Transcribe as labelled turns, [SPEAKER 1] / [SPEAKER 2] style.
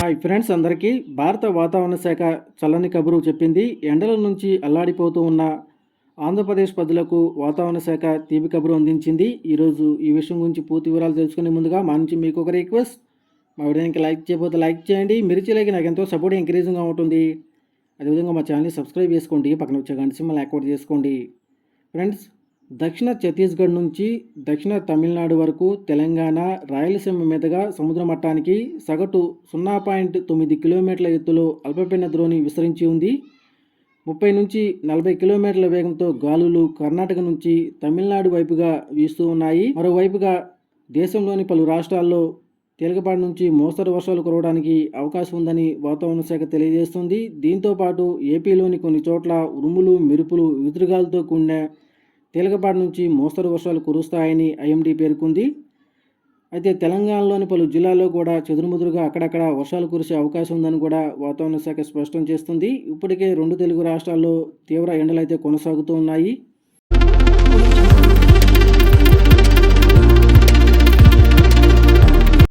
[SPEAKER 1] Hi friends, అందరికీ భారత వాతావరణ శాఖ చల్లని కబురు చెప్పింది. ఎండల నుంచి అల్లాడిపోతూ ఉన్న ఆంధ్రప్రదేశ్ ప్రజలకు వాతావరణ శాఖ తీపి కబురు అందించింది. ఈరోజు ఈ విషయం గురించి పూర్తి వివరాలు తెలుసుకునే ముందుగా మా నుంచి మీకు ఒక రిక్వెస్ట్. మా వీడియోకి లైక్ చేయకపోతే లైక్ చేయండి. మీరు చేయలేక నాకు ఎంతో సపోర్ట్ ఎంకరేజింగ్గా ఉంటుంది. అదేవిధంగా మా ఛానల్ని సబ్స్క్రైబ్ చేసుకోండి, పక్కన వచ్చే గంట సింబల్ యాక్టివేట్ చేసుకోండి. ఫ్రెండ్స్, దక్షిణ ఛత్తీస్గఢ్ నుంచి దక్షిణ తమిళనాడు వరకు తెలంగాణ, రాయలసీమ మీదుగా సముద్ర మట్టానికి సగటు 0.9 కిలోమీటర్ల ఎత్తులో అల్పపీడన ద్రోణి విస్తరించి ఉంది. 30 నుంచి 40 కిలోమీటర్ల వేగంతో గాలులు కర్ణాటక నుంచి తమిళనాడు వైపుగా వీస్తూ ఉన్నాయి. మరోవైపుగా దేశంలోని పలు రాష్ట్రాల్లో తేలికపాటి నుంచి మోస్తరు వర్షాలు కురవడానికి అవకాశం ఉందని వాతావరణ శాఖ తెలియజేస్తుంది. దీంతోపాటు ఏపీలోని కొన్ని చోట్ల ఉరుములు, మెరుపులు, ఈదురుగాలులతో కూడిన తేలికపాటి నుంచి మోస్తరు వర్షాలు కురుస్తాయని ఐఎండీ పేర్కొంది. అయితే తెలంగాణలోని పలు జిల్లాల్లో కూడా చెదురుముదురుగా అక్కడక్కడ వర్షాలు కురిసే అవకాశం ఉందని కూడా వాతావరణ శాఖ స్పష్టం చేస్తుంది. ఇప్పటికే 2 తెలుగు రాష్ట్రాల్లో తీవ్ర ఎండలు అయితే కొనసాగుతూ ఉన్నాయి.